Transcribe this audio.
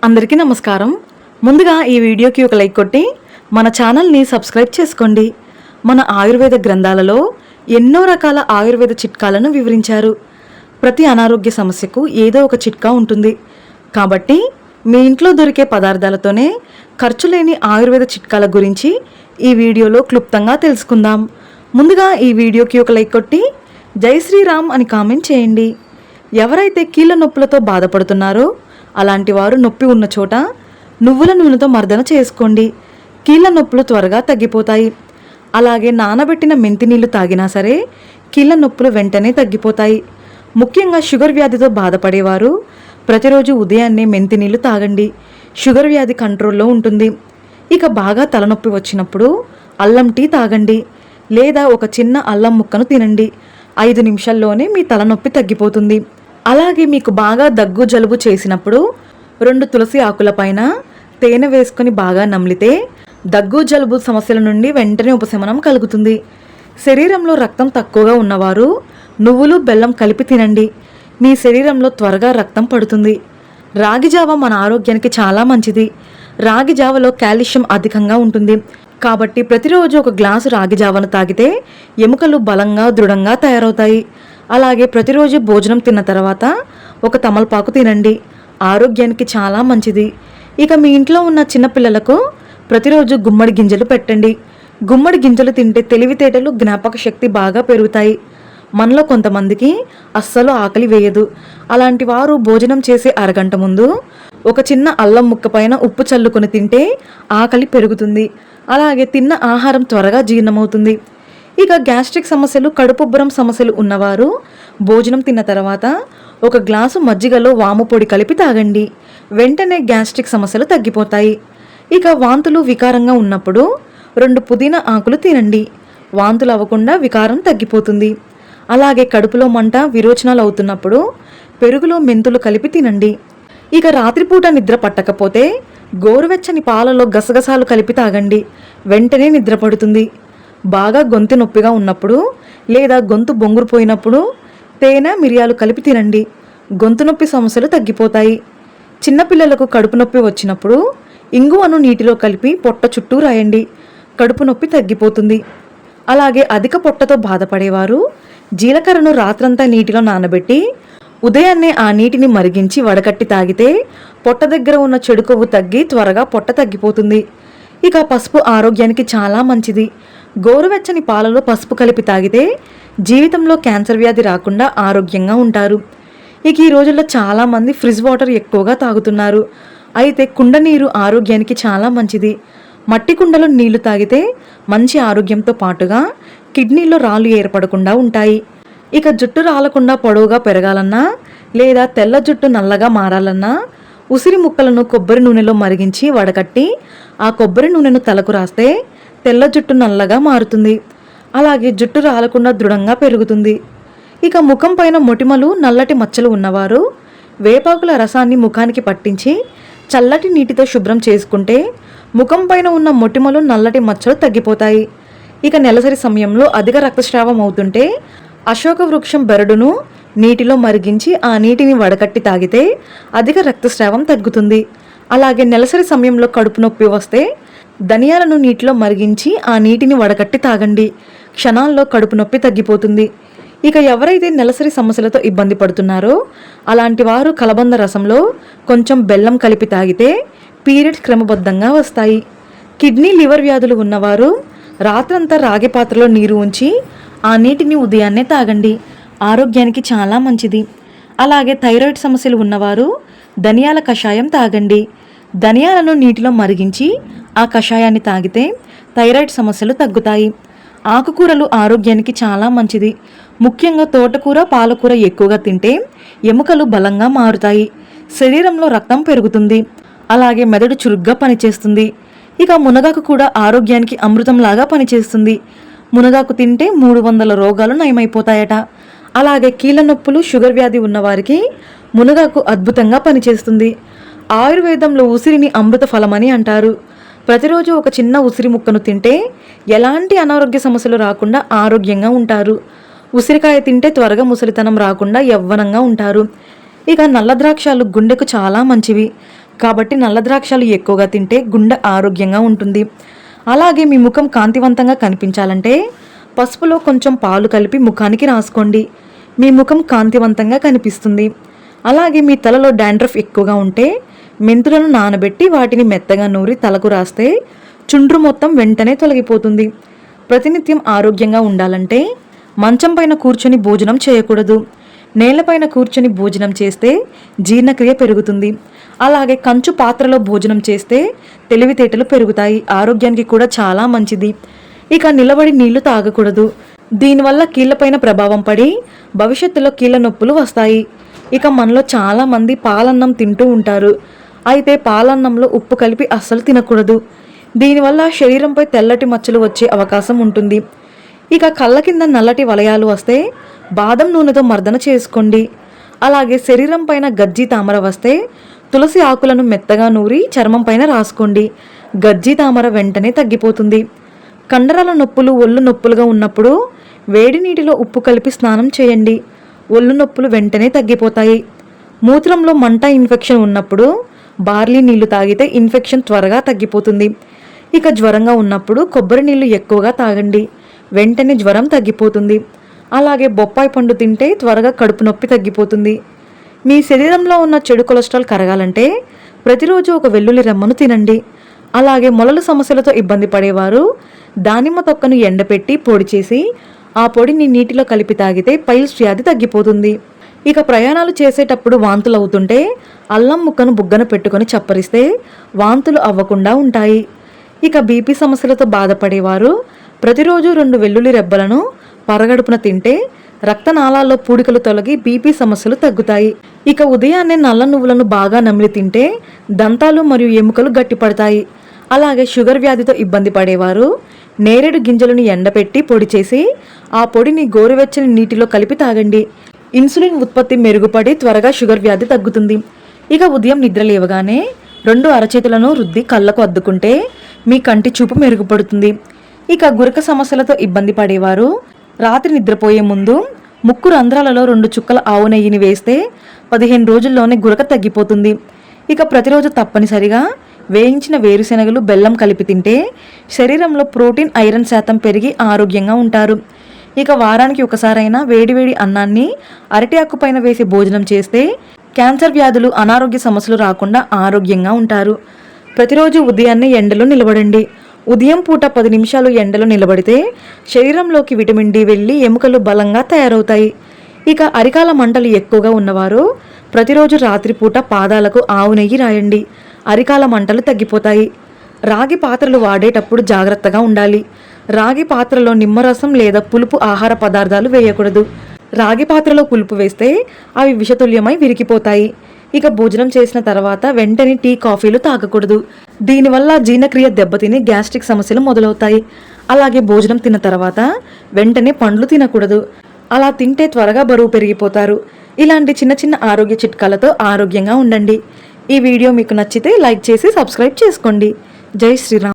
అందరికీ నమస్కారం. ముందుగా ఈ వీడియోకి ఒక లైక్ కొట్టి మన ఛానల్ని సబ్స్క్రైబ్ చేసుకోండి. మన ఆయుర్వేద గ్రంథాలలో ఎన్నో రకాల ఆయుర్వేద చిట్కాలను వివరించారు. ప్రతి అనారోగ్య సమస్యకు ఏదో ఒక చిట్కా ఉంటుంది. కాబట్టి మీ ఇంట్లో దొరికే పదార్థాలతోనే ఖర్చు లేని ఆయుర్వేద చిట్కాల గురించి ఈ వీడియోలో క్లుప్తంగా తెలుసుకుందాం. ముందుగా ఈ వీడియోకి ఒక లైక్ కొట్టి జై శ్రీరామ్ అని కామెంట్ చేయండి. ఎవరైతే కీళ్ళ నొప్పులతో బాధపడుతున్నారో అలాంటి వారు నొప్పి ఉన్న చోట నువ్వుల నూనెతో మర్దన చేసుకోండి. కీళ్ళ నొప్పులు త్వరగా తగ్గిపోతాయి. అలాగే నానబెట్టిన మెంతి నీళ్లు తాగినా సరే కీళ్ళ నొప్పులు వెంటనే తగ్గిపోతాయి. ముఖ్యంగా షుగర్ వ్యాధితో బాధపడేవారు ప్రతిరోజు ఉదయాన్నే మెంతి నీళ్లు తాగండి. షుగర్ వ్యాధి కంట్రోల్లో ఉంటుంది. ఇక బాగా తలనొప్పి వచ్చినప్పుడు అల్లం టీ తాగండి, లేదా ఒక చిన్న అల్లం ముక్కను తినండి. 5 నిమిషాల్లోనే మీ తలనొప్పి తగ్గిపోతుంది. అలాగే మీకు బాగా దగ్గు జలుబు చేసినప్పుడు 2 తులసి ఆకులపైన తేనె వేసుకొని బాగా నమిలితే దగ్గు జలుబు సమస్యల నుండి వెంటనే ఉపశమనం కలుగుతుంది. శరీరంలో రక్తం తక్కువగా ఉన్నవారు నువ్వులు బెల్లం కలిపి తినండి. మీ శరీరంలో త్వరగా రక్తం పడుతుంది. రాగి జావ మన ఆరోగ్యానికి చాలా మంచిది. రాగి జావలో కాల్షియం అధికంగా ఉంటుంది. కాబట్టి ప్రతిరోజు ఒక గ్లాసు రాగి జావను తాగితే ఎముకలు బలంగా దృఢంగా తయారవుతాయి. అలాగే ప్రతిరోజు భోజనం తిన్న తర్వాత ఒక తమలపాకు తినండి. ఆరోగ్యానికి చాలా మంచిది. ఇక మీ ఇంట్లో ఉన్న చిన్నపిల్లలకు ప్రతిరోజు గుమ్మడి గింజలు పెట్టండి. గుమ్మడి గింజలు తింటే తెలివితేటలు జ్ఞాపక శక్తి బాగా పెరుగుతాయి. మనలో కొంతమందికి అస్సలు ఆకలి వేయదు. అలాంటి వారు భోజనం చేసే అరగంట ముందు ఒక చిన్న అల్లం ముక్క పైన ఉప్పు చల్లుకొని తింటే ఆకలి పెరుగుతుంది. అలాగే తిన్న ఆహారం త్వరగా జీర్ణమవుతుంది. ఇక గ్యాస్ట్రిక్ సమస్యలు, కడుపుబ్బరం సమస్యలు ఉన్నవారు భోజనం తిన్న తర్వాత ఒక గ్లాసు మజ్జిగలో వాము పొడి కలిపి తాగండి. వెంటనే గ్యాస్ట్రిక్ సమస్యలు తగ్గిపోతాయి. ఇక వాంతులు వికారంగా ఉన్నప్పుడు 2 పుదీనా ఆకులు తినండి. వాంతులు అవ్వకుండా వికారం తగ్గిపోతుంది. అలాగే కడుపులో మంట, విరోచనాలు అవుతున్నప్పుడు పెరుగులో మెంతులు కలిపి తినండి. ఇక రాత్రిపూట నిద్ర పట్టకపోతే గోరువెచ్చని పాలలో గసగసాలు కలిపి తాగండి. వెంటనే నిద్ర పడుతుంది. బాగా గొంతు నొప్పిగా ఉన్నప్పుడు లేదా గొంతు బొంగురుపోయినప్పుడు తేనె, మిరియాలు కలిపి తినండి. గొంతు నొప్పి సమస్యలు తగ్గిపోతాయి. చిన్నపిల్లలకు కడుపు నొప్పి వచ్చినప్పుడు ఇంగువను నీటిలో కలిపి పొట్ట చుట్టూ రాయండి. కడుపు నొప్పి తగ్గిపోతుంది. అలాగే అధిక పొట్టతో బాధపడేవారు జీలకర్రను రాత్రంతా నీటిలో నానబెట్టి ఉదయాన్నే ఆ నీటిని మరిగించి వడకట్టి తాగితే పొట్ట దగ్గర ఉన్న చెడు కొవ్వు తగ్గి త్వరగా పొట్ట తగ్గిపోతుంది. ఇక పసుపు ఆరోగ్యానికి చాలా మంచిది. గోరువెచ్చని పాలలో పసుపు కలిపి తాగితే జీవితంలో క్యాన్సర్ వ్యాధి రాకుండా ఆరోగ్యంగా ఉంటారు. ఇక ఈ రోజుల్లో చాలామంది ఫ్రిడ్జ్ వాటర్ ఎక్కువగా తాగుతున్నారు. అయితే కుండ నీరు ఆరోగ్యానికి చాలా మంచిది. మట్టి కుండలో నీళ్లు తాగితే మంచి ఆరోగ్యంతో పాటుగా కిడ్నీలో రాళ్ళు ఏర్పడకుండా ఉంటాయి. ఇక జుట్టు రాలకుండా పొడవుగా పెరగాలన్నా లేదా తెల్ల జుట్టు నల్లగా మారాలన్నా ఉసిరి ముక్కలను కొబ్బరి నూనెలో మరిగించి వడకట్టి ఆ కొబ్బరి నూనెను తలకు రాస్తే తెల్ల జుట్టు నల్లగా మారుతుంది. అలాగే జుట్టు రాలకుండా దృఢంగా పెరుగుతుంది. ఇక ముఖం పైన మొటిమలు, నల్లటి మచ్చలు ఉన్నవారు వేపాకుల రసాన్ని ముఖానికి పట్టించి చల్లటి నీటితో శుభ్రం చేసుకుంటే ముఖం పైన ఉన్న మొటిమలు, నల్లటి మచ్చలు తగ్గిపోతాయి. ఇక నెలసరి సమయంలో అధిక రక్తస్రావం అవుతుంటే అశోక వృక్షం బెరడును నీటిలో మరిగించి ఆ నీటిని వడకట్టి తాగితే అధిక రక్తస్రావం తగ్గుతుంది. అలాగే నెలసరి సమయంలో కడుపు నొప్పి వస్తే ధనియాలను నీటిలో మరిగించి ఆ నీటిని వడకట్టి తాగండి. క్షణాల్లో కడుపు నొప్పి తగ్గిపోతుంది. ఇక ఎవరైతే నెలసరి సమస్యలతో ఇబ్బంది పడుతున్నారో అలాంటి వారు కలబంద రసంలో కొంచెం బెల్లం కలిపి తాగితే పీరియడ్స్ క్రమబద్ధంగా వస్తాయి. కిడ్నీ, లివర్ వ్యాధులు ఉన్నవారు రాత్రంతా రాగి పాత్రలో నీరు ఉంచి ఆ నీటిని ఉదయాన్నే తాగండి. ఆరోగ్యానికి చాలా మంచిది. అలాగే థైరాయిడ్ సమస్యలు ఉన్నవారు ధనియాల కషాయం తాగండి. ధనియాలను నీటిలో మరిగించి ఆ కషాయాన్ని తాగితే థైరాయిడ్ సమస్యలు తగ్గుతాయి. ఆకుకూరలు ఆరోగ్యానికి చాలా మంచిది. ముఖ్యంగా తోటకూర, పాలకూర ఎక్కువగా తింటే ఎముకలు బలంగా మారుతాయి. శరీరంలో రక్తం పెరుగుతుంది. అలాగే మెదడు చురుగ్గా పనిచేస్తుంది. ఇక మునగాకు కూడా ఆరోగ్యానికి అమృతంలాగా పనిచేస్తుంది. మునగాకు తింటే 300 రోగాలు నయమైపోతాయట. అలాగే కీళ్ళ నొప్పులు, షుగర్ వ్యాధి ఉన్నవారికి మునగాకు అద్భుతంగా పనిచేస్తుంది. ఆయుర్వేదంలో ఉసిరిని అమృత ఫలమని అంటారు. ప్రతిరోజు ఒక చిన్న ఉసిరి ముక్కను తింటే ఎలాంటి అనారోగ్య సమస్యలు రాకుండా ఆరోగ్యంగా ఉంటారు. ఉసిరికాయ తింటే త్వరగా ముసలితనం రాకుండా యవ్వనంగా ఉంటారు. ఇక నల్ల ద్రాక్షాలు గుండెకు చాలా మంచివి. కాబట్టి నల్ల ద్రాక్షలు ఎక్కువగా తింటే గుండె ఆరోగ్యంగా ఉంటుంది. అలాగే మీ ముఖం కాంతివంతంగా కనిపించాలంటే పసుపులో కొంచెం పాలు కలిపి ముఖానికి రాసుకోండి. మీ ముఖం కాంతివంతంగా కనిపిస్తుంది. అలాగే మీ తలలో డాండ్రఫ్ ఎక్కువగా ఉంటే మెంతులను నానబెట్టి వాటిని మెత్తగా నూరి తలకు రాస్తే చుండ్రు మొత్తం వెంటనే తొలగిపోతుంది. ప్రతినిత్యం ఆరోగ్యంగా ఉండాలంటే మంచం పైన కూర్చొని భోజనం చేయకూడదు. నేలపైన కూర్చొని భోజనం చేస్తే జీర్ణక్రియ పెరుగుతుంది. అలాగే కంచు పాత్రలో భోజనం చేస్తే తెలివితేటలు పెరుగుతాయి. ఆరోగ్యానికి కూడా చాలా మంచిది. ఇక నిలబడి నీళ్లు తాగకూడదు. దీనివల్ల కీళ్లపైన ప్రభావం పడి భవిష్యత్తులో కీళ్ళ నొప్పులు వస్తాయి. ఇక మనలో చాలామంది పాలన్నం తింటూ ఉంటారు. అయితే పాలన్నంలో ఉప్పు కలిపి అస్సలు తినకూడదు. దీనివల్ల శరీరంపై తెల్లటి మచ్చలు వచ్చే అవకాశం ఉంటుంది. ఇక కళ్ళ కింద నల్లటి వలయాలు వస్తే బాదం నూనెతో మర్దన చేసుకోండి. అలాగే శరీరం పైన గజ్జి తామర వస్తే తులసి ఆకులను మెత్తగా నూరి చర్మం పైన రాసుకోండి. గజ్జి తామర వెంటనే తగ్గిపోతుంది. కండరాల నొప్పులు, ఒళ్ళు నొప్పులుగా ఉన్నప్పుడు వేడి నీటిలో ఉప్పు కలిపి స్నానం చేయండి. ఒళ్ళు నొప్పులు వెంటనే తగ్గిపోతాయి. మూత్రంలో మంట, ఇన్ఫెక్షన్ ఉన్నప్పుడు బార్లీ నీళ్లు తాగితే ఇన్ఫెక్షన్ త్వరగా తగ్గిపోతుంది. ఇక జ్వరంగా ఉన్నప్పుడు కొబ్బరి నీళ్లు ఎక్కువగా తాగండి. వెంటనే జ్వరం తగ్గిపోతుంది. అలాగే బొప్పాయి పండు తింటే త్వరగా కడుపు నొప్పి తగ్గిపోతుంది. మీ శరీరంలో ఉన్న చెడు కొలెస్ట్రాల్ కరగాలంటే ప్రతిరోజు ఒక వెల్లుల్లి రెమ్మను తినండి. అలాగే మొలల సమస్యలతో ఇబ్బంది పడేవారు దానిమ్మ తొక్కను ఎండపెట్టి పొడి చేసి ఆ పొడిని నీటిలో కలిపి తాగితే పైల్స్ వ్యాధి తగ్గిపోతుంది. ఇక ప్రయాణాలు చేసేటప్పుడు వాంతులు అవుతుంటే అల్లం ముక్కను బుగ్గన పెట్టుకొని చప్పరిస్తే వాంతులు అవ్వకుండా ఉంటాయి. ఇక బీపీ సమస్యలతో బాధపడేవారు ప్రతిరోజు 2 వెల్లుల్లి రెబ్బలను పరగడుపున తింటే రక్తనాళాల్లో పూడికలు తొలగి బీపీ సమస్యలు తగ్గుతాయి. ఇక ఉదయాన్నే నల్ల నువ్వులను బాగా నమిలి తింటే దంతాలు మరియు ఎముకలు గట్టిపడతాయి. అలాగే షుగర్ వ్యాధితో ఇబ్బంది పడేవారు నేరేడు గింజలను ఎండపెట్టి పొడి చేసి ఆ పొడిని గోరువెచ్చని నీటిలో కలిపి తాగండి. ఇన్సులిన్ ఉత్పత్తి మెరుగుపడి త్వరగా షుగర్ వ్యాధి తగ్గుతుంది. ఇక ఉదయం నిద్ర లేవగానే 2 అరచేతులను రుద్ది కళ్ళకు అద్దుకుంటే మీ కంటి చూపు మెరుగుపడుతుంది. ఇక గురక సమస్యలతో ఇబ్బంది పడేవారు రాత్రి నిద్రపోయే ముందు ముక్కు రంధ్రాలలో 2 చుక్కల ఆవు నెయ్యిని వేస్తే 15 రోజుల్లోనే గురక తగ్గిపోతుంది. ఇక ప్రతిరోజు తప్పనిసరిగా వేయించిన వేరుశెనగలు, బెల్లం కలిపి తింటే శరీరంలో ప్రోటీన్, ఐరన్ శాతం పెరిగి ఆరోగ్యంగా ఉంటారు. ఇక వారానికి ఒకసారైనా వేడివేడి అన్నాన్ని అరటి ఆకు పైన వేసి భోజనం చేస్తే క్యాన్సర్ వ్యాధులు, అనారోగ్య సమస్యలు రాకుండా ఆరోగ్యంగా ఉంటారు. ప్రతిరోజు ఉదయాన్నే ఎండలో నిలబడండి. ఉదయం పూట 10 నిమిషాలు ఎండలో నిలబడితే శరీరంలోకి విటమిన్ డి వెళ్ళి ఎముకలు బలంగా తయారవుతాయి. ఇక అరికాల మంటలు ఎక్కువగా ఉన్నవారు ప్రతిరోజు రాత్రిపూట పాదాలకు ఆవు నెయ్యి రాయండి. అరికాల మంటలు తగ్గిపోతాయి. రాగి పాత్రలు వాడేటప్పుడు జాగ్రత్తగా ఉండాలి. రాగి పాత్రలో నిమ్మరసం లేదా పులుపు ఆహార పదార్థాలు వేయకూడదు. రాగి పాత్రలో పులుపు వేస్తే అవి విషతుల్యమై విరిగిపోతాయి. ఇక భోజనం చేసిన తర్వాత వెంటనే టీ, కాఫీలు తాగకూడదు. దీనివల్ల జీర్ణక్రియ దెబ్బతిని గ్యాస్ట్రిక్ సమస్యలు మొదలవుతాయి. అలాగే భోజనం తిన్న తర్వాత వెంటనే పండ్లు తినకూడదు. అలా తింటే త్వరగా బరువు పెరిగిపోతారు. ఇలాంటి చిన్న చిన్న ఆరోగ్య చిట్కాలతో ఆరోగ్యంగా ఉండండి. ఈ వీడియో మీకు నచ్చితే లైక్ చేసి సబ్స్క్రైబ్ చేసుకోండి. జై శ్రీరామ్.